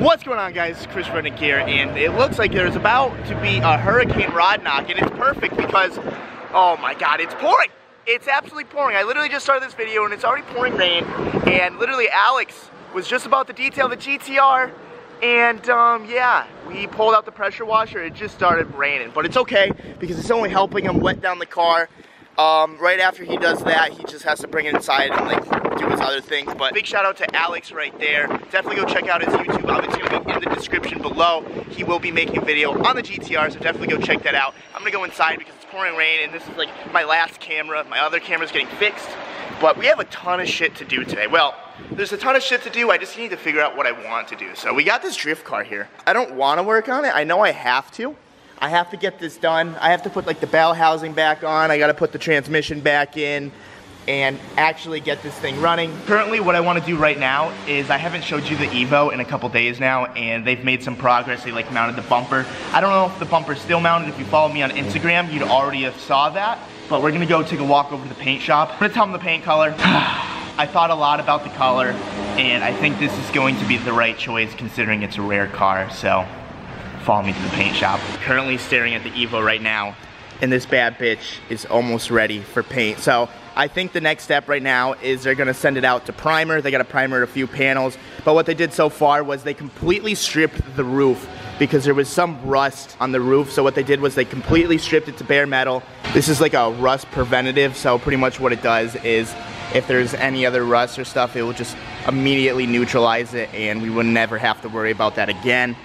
What's going on, guys? It's Chris running here, and it looks like there's about to be a hurricane rod knock, and it's perfect because, oh my god, it's pouring! It's absolutely pouring. I literally just started this video and it's already pouring rain, and literally Alex was just about to detail the GTR, and yeah, we pulled out the pressure washer. It just started raining, but it's okay because it's only helping him wet down the car. Right after he does that, he just has to bring it inside and like do his other things. But big shout out to Alex right there. Definitely go check out his YouTube. It's gonna be in the description below. He will be making a video on the GTR, so definitely go check that out. I'm gonna go inside because it's pouring rain, and this is like my last camera. My other camera's getting fixed, but we have a ton of shit to do today. Well, there's a ton of shit to do. I just need to figure out what I want to do. So we got this drift car here. I don't want to work on it. I know I have to. I have to get this done. I have to put like the bell housing back on. I gotta put the transmission back in and actually get this thing running. Currently what I wanna do right now is, I haven't showed you the Evo in a couple days now, and they've made some progress. They like mounted the bumper. I don't know if the bumper's still mounted. If you follow me on Instagram, you'd already have saw that. But we're gonna go take a walk over to the paint shop. I'm gonna tell them the paint color. I thought a lot about the color, and I think this is going to be the right choice considering it's a rare car, so follow me to the paint shop. Currently staring at the Evo right now, and this bad bitch is almost ready for paint. So I think the next step right now is they're gonna send it out to primer. They gotta primer a few panels, but what they did so far was they completely stripped the roof because there was some rust on the roof. So what they did was they completely stripped it to bare metal. This is like a rust preventative, so pretty much what it does is if there's any other rust or stuff, it will just immediately neutralize it, and we would never have to worry about that again.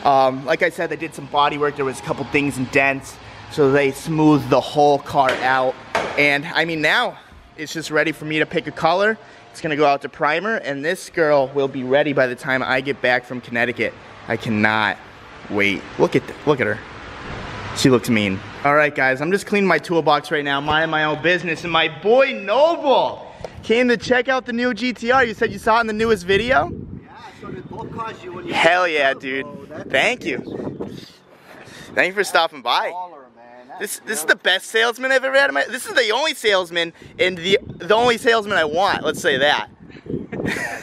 Like I said, they did some body work. There was a couple things in dents, so they smoothed the whole car out. And I mean, now it's just ready for me to pick a color. It's gonna go out to primer, and this girl will be ready by the time I get back from Connecticut. I cannot wait. Look at her. She looks mean. All right, guys, I'm just cleaning my toolbox right now, minding my own business, and my boy Noble came to check out the new GTR. You said you saw it in the newest video? Hell yeah, dude. Thank you. Thank you for stopping by. This is the best salesman I've ever had in my... This is the only salesman, and the only salesman I want. Let's say that.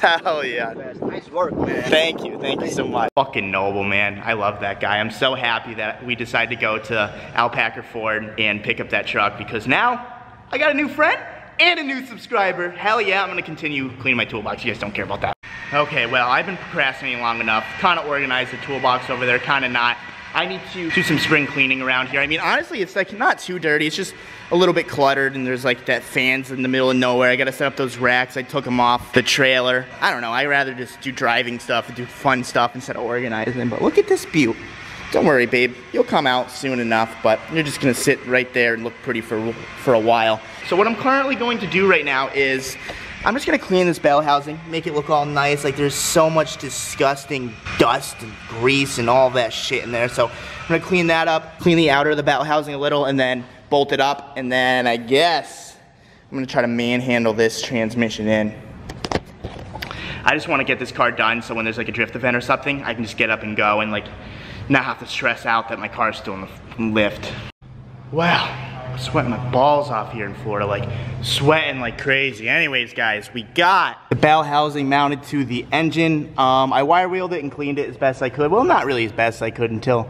Hell yeah. Nice work, man. Thank you so much. Fucking Noble, man. I love that guy. I'm so happy that we decided to go to Alpaca Ford and pick up that truck, because now I got a new friend and a new subscriber. Hell yeah, I'm gonna continue cleaning my toolbox. You guys don't care about that. Okay, well, I've been procrastinating long enough. Kind of organized the toolbox over there, kind of not. I need to do some spring cleaning around here. I mean, honestly, it's like not too dirty. It's just a little bit cluttered, and there's like that fans in the middle of nowhere. I gotta set up those racks. I took them off the trailer. I don't know, I'd rather just do driving stuff and do fun stuff instead of organizing them. But look at this beaut. Don't worry, babe. You'll come out soon enough, but you're just gonna sit right there and look pretty for a while. So what I'm currently going to do right now is I'm just gonna clean this bell housing, make it look all nice. Like, there's so much disgusting dust and grease and all that shit in there. So I'm gonna clean that up, clean the outer of the bell housing a little, and then bolt it up. And then I guess I'm gonna try to manhandle this transmission in. I just wanna get this car done so when there's like a drift event or something, I can just get up and go and like not have to stress out that my car's still in the lift. Wow. I'm sweating my balls off here in Florida, like sweating like crazy. Anyways, guys, we got the bell housing mounted to the engine. I wire wheeled it and cleaned it as best I could. Well, not really as best I could until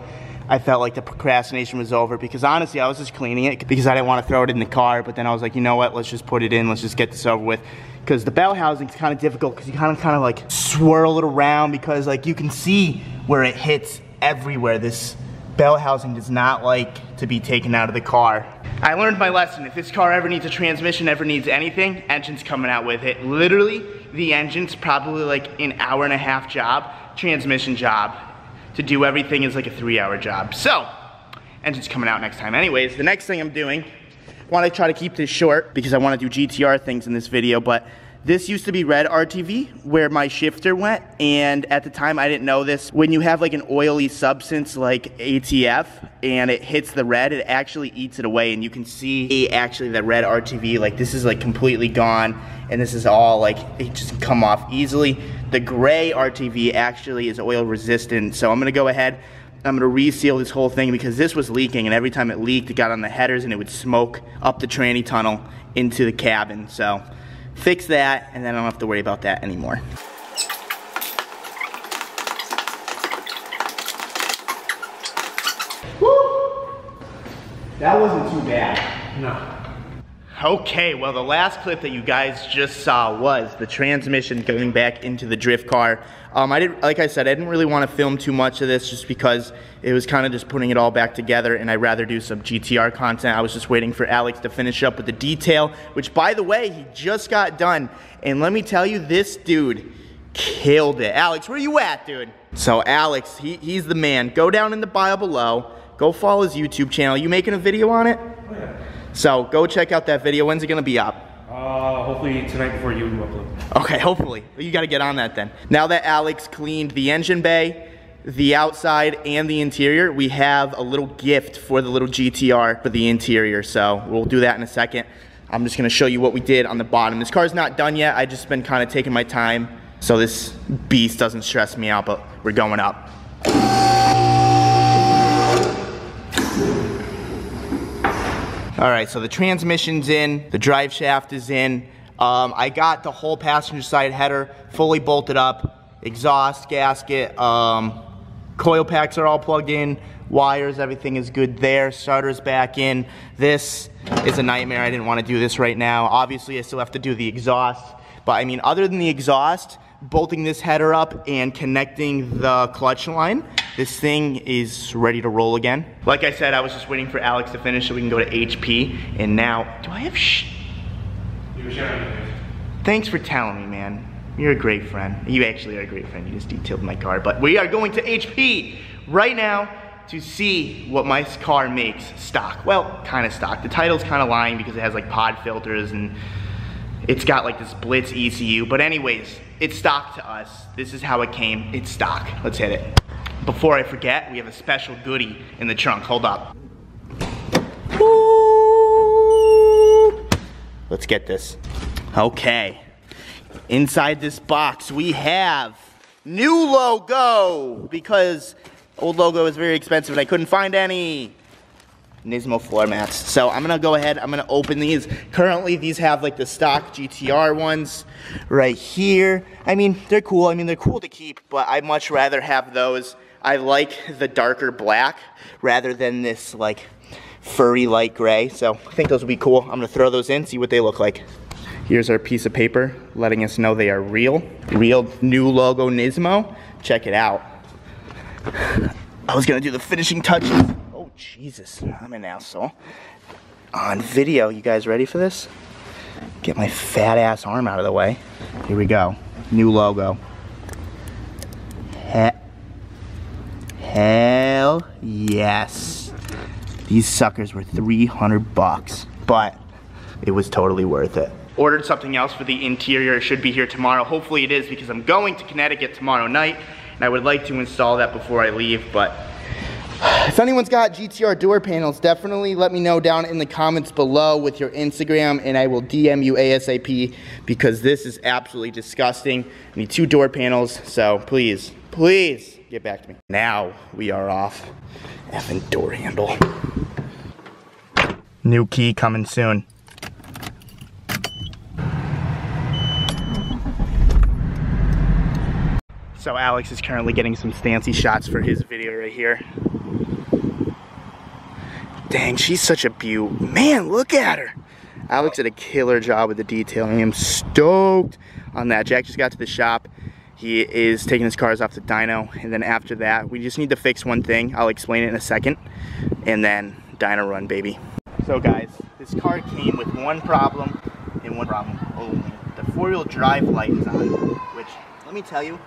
I felt like the procrastination was over, because honestly, I was just cleaning it because I didn't want to throw it in the car. But then I was like, you know what, let's just put it in, let's just get this over with. Because the bell housing is kind of difficult because you kind of like swirl it around, because like you can see where it hits everywhere. This bell housing does not like to be taken out of the car. I learned my lesson. If this car ever needs a transmission, ever needs anything, engine's coming out with it. Literally, the engine's probably like an hour-and-a-half job. Transmission job to do everything is like a 3-hour job. So, engine's coming out next time. Anyways, the next thing I'm doing, I want to try to keep this short because I want to do GTR things in this video, but this used to be red RTV where my shifter went, and at the time I didn't know this. When you have like an oily substance like ATF and it hits the red, it actually eats it away, and you can see actually the red RTV, like this is like completely gone, and this is all like, it just come off easily. The gray RTV actually is oil resistant, so I'm gonna go ahead, I'm gonna reseal this whole thing because this was leaking, and every time it leaked, it got on the headers and it would smoke up the tranny tunnel into the cabin. So fix that, and then I don't have to worry about that anymore. That wasn't too bad. No. Okay, well the last clip that you guys just saw was the transmission going back into the drift car. Like I said, I didn't really want to film too much of this just because it was kind of just putting it all back together, and I'd rather do some GTR content. I was just waiting for Alex to finish up with the detail, which by the way, he just got done. And let me tell you, this dude killed it. Alex, where you at, dude? So Alex, he's the man. Go down in the bio below. Go follow his YouTube channel. You making a video on it? Oh, yeah. So go check out that video. When's it gonna be up? Hopefully tonight before you upload. Okay, hopefully. You gotta get on that then. Now that Alex cleaned the engine bay, the outside, and the interior, we have a little gift for the little GTR for the interior. So we'll do that in a second. I'm just gonna show you what we did on the bottom. This car's not done yet. I just been kind of taking my time so this beast doesn't stress me out, but we're going up. All right, so the transmission's in, the drive shaft is in. I got the whole passenger side header fully bolted up, exhaust, gasket, coil packs are all plugged in, wires, everything is good there, starter's back in. This is a nightmare. I didn't want to do this right now. Obviously, I still have to do the exhaust, but I mean, other than the exhaust, bolting this header up and connecting the clutch line, this thing is ready to roll again. Like I said, I was just waiting for Alex to finish so we can go to HP, and now, do I have Thanks for telling me, man. You're a great friend. You actually are a great friend. You just detailed my car, but we are going to HP right now to see what my car makes stock. Well, kind of stock. The title's kind of lying because it has like pod filters and it's got like this Blitz ECU, but anyways, it's stock to us. This is how it came. It's stock. Let's hit it. Before I forget, we have a special goodie in the trunk. Hold up. Woo! Let's get this. Okay. Inside this box, we have new logo because old logo is very expensive and I couldn't find any. Nismo floor mats. So I'm gonna go ahead, I'm gonna open these. Currently these have like the stock GTR ones right here. I mean, they're cool. I mean, they're cool to keep, but I'd much rather have those. I like the darker black rather than this like furry light gray. So I think those will be cool. I'm gonna throw those in, see what they look like. Here's our piece of paper letting us know they are real. Real new logo Nismo. Check it out. I was gonna do the finishing touches. Oh, Jesus, I'm an asshole. On video, you guys ready for this? Get my fat ass arm out of the way. Here we go, new logo. Hell yes. These suckers were 300 bucks, but it was totally worth it. Ordered something else for the interior. It should be here tomorrow. Hopefully it is because I'm going to Connecticut tomorrow night and I would like to install that before I leave, but if anyone's got GTR door panels, definitely let me know down in the comments below with your Instagram and I will DM you ASAP because this is absolutely disgusting. I need 2 door panels, so please, please get back to me. Now we are off. Effing door handle. New key coming soon. So Alex is currently getting some fancy shots for his video right here. Dang, she's such a beaut. Man, look at her. Alex did a killer job with the detailing. I'm stoked on that. Jack just got to the shop. He is taking his cars off the dyno, and then after that, we just need to fix one thing. I'll explain it in a second, and then dyno run, baby. So guys, this car came with one problem and one problem only. The 4-wheel drive light is on, which, let me tell you,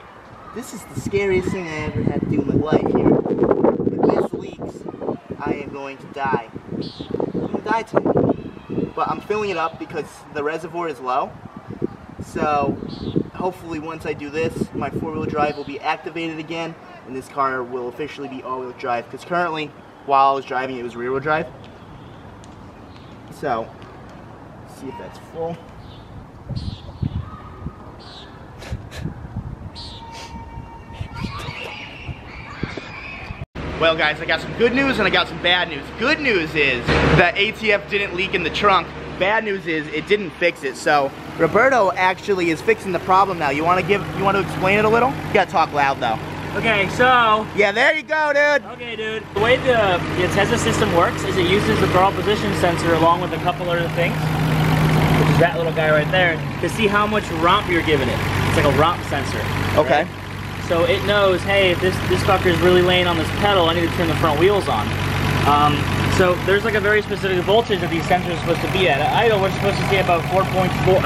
this is the scariest thing I ever had to do in my life here. If this leaks, I am going to die. I'm going to die tonight. But I'm filling it up because the reservoir is low. So hopefully once I do this, my 4-wheel drive will be activated again and this car will officially be all-wheel drive. Because currently, while I was driving, it was rear-wheel drive. So, let's see if that's full. Well guys, I got some good news and I got some bad news. Good news is that ATF didn't leak in the trunk. Bad news is it didn't fix it. So Roberto actually is fixing the problem now. You want to explain it a little? You gotta talk loud though. Okay, so... Yeah, there you go, dude. Okay, dude. The way the Tesla system works is it uses the throttle position sensor along with a couple other things, which is that little guy right there, to see how much romp you're giving it. It's like a romp sensor. Okay. Right? So it knows, hey, if this fucker is really laying on this pedal, I need to turn the front wheels on. So there's like a very specific voltage that these sensors are supposed to be at. At idle, we're supposed to see about 0.44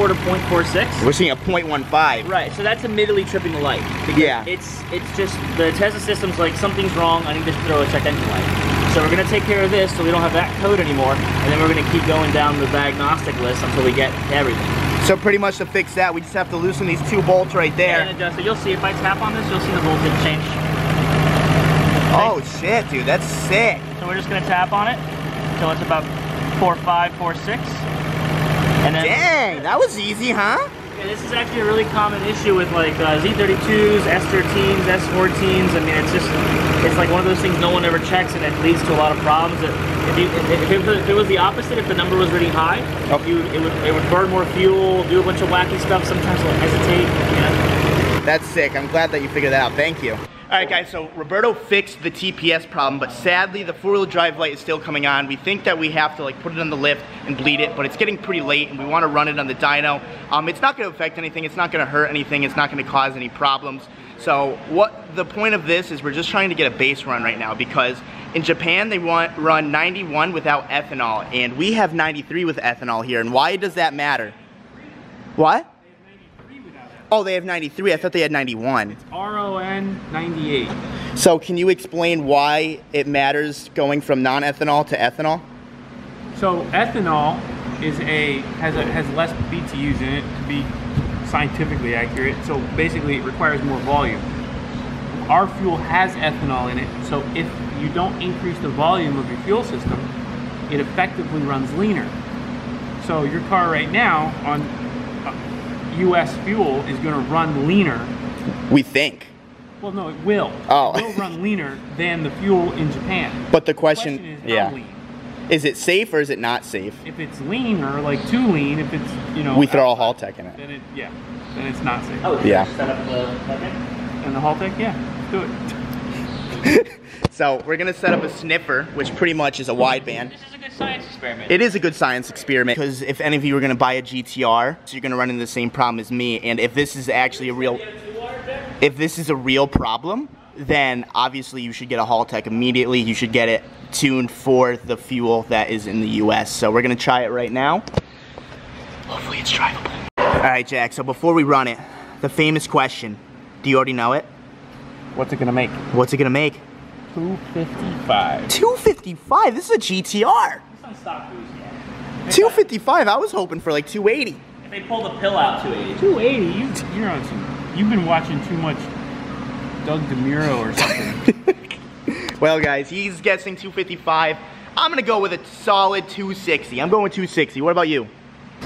to 0.46. We're seeing a 0.15. Right, so that's immediately tripping the light. Yeah. It's just, the Tesla system's like, something's wrong, I need to throw a check engine light. So we're gonna take care of this so we don't have that code anymore, and then we're gonna keep going down the diagnostic list until we get everything. So pretty much to fix that, we just have to loosen these 2 bolts right there. And adjust it. You'll see, if I tap on this, you'll see the voltage change. Oh shit, dude, that's sick. So we're just gonna tap on it until it's about 4.5, 4.6. And then, dang, that was easy, huh? yeah, this is actually a really common issue with like Z32s, S13s, S14s. I mean, it's like one of those things no one ever checks, and it leads to a lot of problems. If it was the opposite, if the number was really high, it would burn more fuel, do a bunch of wacky stuff. Sometimes it'll hesitate. Yeah. That's sick. I'm glad that you figured that out. Thank you. Alright guys, so Roberto fixed the TPS problem, but sadly the 4-wheel drive light is still coming on. We think that we have to like put it on the lift and bleed it, but it's getting pretty late and we want to run it on the dyno. It's not going to affect anything, it's not going to hurt anything, it's not going to cause any problems. So what the point of this is, we're just trying to get a base run right now, because in Japan they run 91 without ethanol, and we have 93 with ethanol here. And why does that matter? What? Oh, they have 93. I thought they had 91. It's RON 98. So can you explain why it matters going from non-ethanol to ethanol? So ethanol has less BTUs in it, to be scientifically accurate. So basically it requires more volume. Our fuel has ethanol in it, so if you don't increase the volume of your fuel system, it effectively runs leaner. So your car right now on US fuel is going to run leaner. We think. Well, no, it will. Oh. It will run leaner than the fuel in Japan. But the question is yeah. how lean. Is it safe or is it not safe? If it's lean or like too lean, if it's, you know, we throw a Haltech in it. Then it's not safe. Oh, yeah. Set up the And the Haltech, yeah, do it. So we're gonna set up a sniffer, which pretty much is a wideband. This is a good science experiment. It is a good science experiment, because if any of you are gonna buy a GTR, so you're gonna run into the same problem as me. And if this is actually a real problem, then obviously you should get a Haltech immediately. You should get it tuned for the fuel that is in the US. So we're gonna try it right now. Hopefully it's drivable. All right, Jack, so before we run it, the famous question, do you already know it? What's it gonna make? What's it gonna make? 255. 255? This is a GTR. It's on stock boost, yeah. 255? I was hoping for like 280. If they pull the pill out, 280. 280? You're on some, you've been watching too much Doug DeMuro or something. Well, guys, he's guessing 255. I'm gonna go with a solid 260. I'm going with 260. What about you?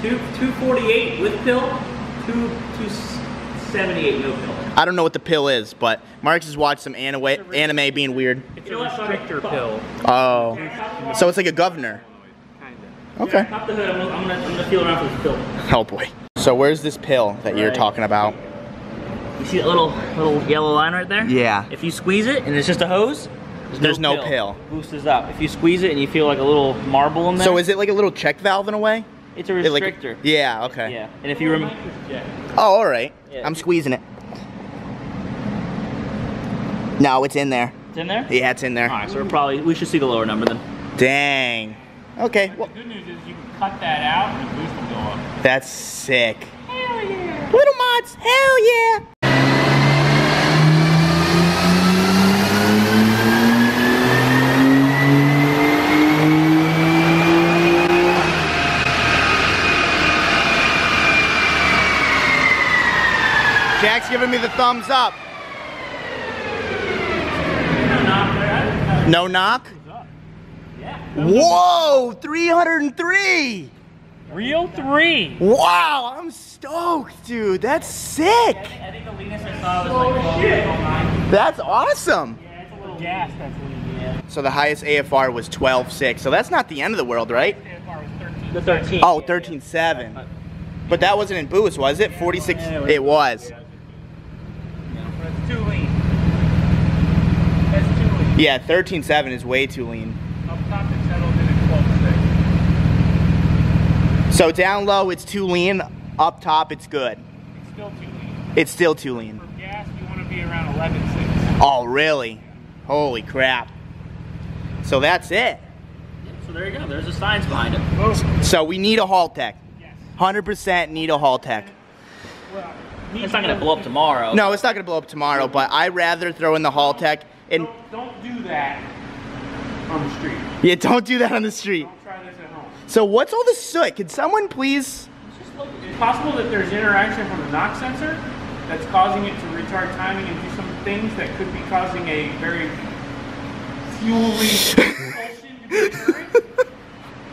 248 with pill, 278 no pill. I don't know what the pill is, but Marcus has watched some anime being weird. It's a restrictor pill. Oh. So it's like a governor. Kinda. Okay. Pop the hood, I'm gonna feel around for this pill. Oh boy. So where's this pill that you're talking about? You see that little yellow line right there? Yeah. If you squeeze it and it's just a hose, there's no pill. Boost is up. If you squeeze it and you feel like a little marble in there. So is it like a little check valve in a way? It's a restrictor. Yeah, okay. Yeah. And if you remember. Yeah. Oh, alright. Yeah. I'm squeezing it. No, it's in there. It's in there? Yeah, it's in there. Alright, so we should see the lower number then. Dang. Okay. Well, The good news is you can cut that out and the boost will go up. that's sick. Hell yeah. Little mods, hell yeah. Jack's giving me the thumbs up. No knock? Yeah. Whoa, 303. Real 3. Wow, I'm stoked, dude. That's sick. I think the leanest I saw was like 12.9. That's awesome. Yeah, it's a little Gas, that's lean. Yeah. So the highest AFR was 12.6. So that's not the end of the world, right? AFR was 13. The 13. Oh, 13.7. But that wasn't in boost, was it? 46. Yeah, It was. It's too lean. Yeah, 13.7 is way too lean. Up top it settled in at 12.6. So down low it's too lean, up top it's good. It's still too lean. It's still too lean. For gas, you want to be around 11.6. Oh, really? Holy crap. So that's it. So there you go. There's the science behind it. So we need a haul tech. Yes. 100% need a haul tech. Well, It's not gonna blow up tomorrow. No, it's not gonna blow up tomorrow, but I'd rather throw in the haul tech and don't do that on the street. yeah, don't do that on the street. Don't try this at home. So what's all this soot? Can someone please? It's possible that there's interaction from the knock sensor that's causing it to retard timing and do some things that could be causing a very fuel-rich propulsion to be occurring.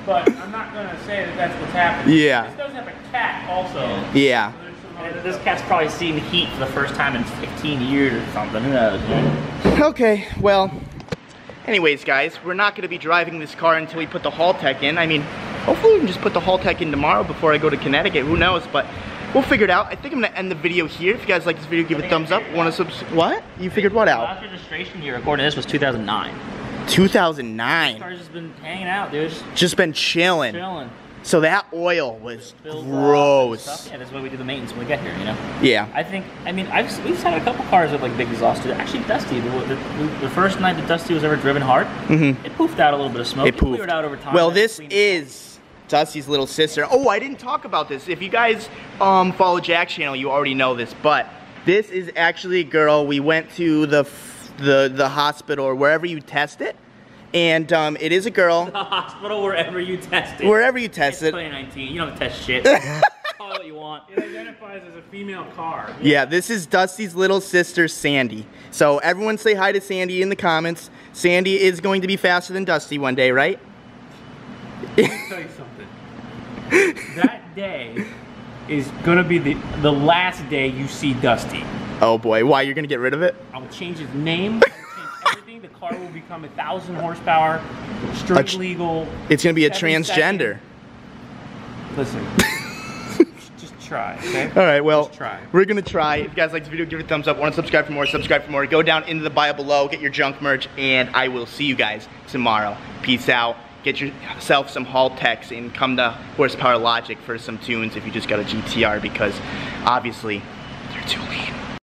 But I'm not going to say that that's what's happening. Yeah. This does have a cat also. Yeah. So there's some other This stuff. cat's probably seen heat for the first time in 15 years or something. Who knows? Okay, well, anyways guys, we're not gonna be driving this car until we put the haul tech in. I mean, hopefully we can just put the haul tech in tomorrow before I go to Connecticut, who knows, but we'll figure it out. I think I'm gonna end the video here. If you guys like this video, give it a thumbs up. Wanna what? You figured what The out? last registration year according to this was 2009. 2009. Car's just been hanging out, dude. Just been chilling. Chilling. So that oil was Spills off and gross. stuff. Yeah, that's why we do the maintenance when we get here, you know? Yeah. I think, I mean, we've had a couple cars with like big exhaust. Actually, Dusty, the first night that Dusty was ever driven hard, it poofed out a little bit of smoke. It poofed. Cleared out over time. Well, Then this cleaned it is Dusty's little sister. Oh, I didn't talk about this. If you guys follow Jack's channel, you already know this, but this is actually a girl. We went to the hospital or wherever you test it, and it is a girl. the hospital wherever you test it. Wherever you test It's it. 2019. You don't test shit. Call it what you want. It identifies as a female car. Yeah, this is Dusty's little sister, Sandy. So everyone say hi to Sandy in the comments. Sandy is going to be faster than Dusty one day, right? Let me tell you something. That day is gonna be the last day you see Dusty. Oh boy, why, you're gonna get rid of it? I will change his name, I will change everything. The car will become 1,000 horsepower, street legal. It's gonna be a 7 transgender. second. Listen, just try, okay? All right, well, Just try. we're gonna try. If you guys like this video, give it a thumbs up. Want to subscribe for more, subscribe for more. Go down into the bio below, get your junk merch, and I will see you guys tomorrow. Peace out. Get yourself some haul techs and come to Horsepower Logic for some tunes if you just got a GTR, because obviously they're too lean.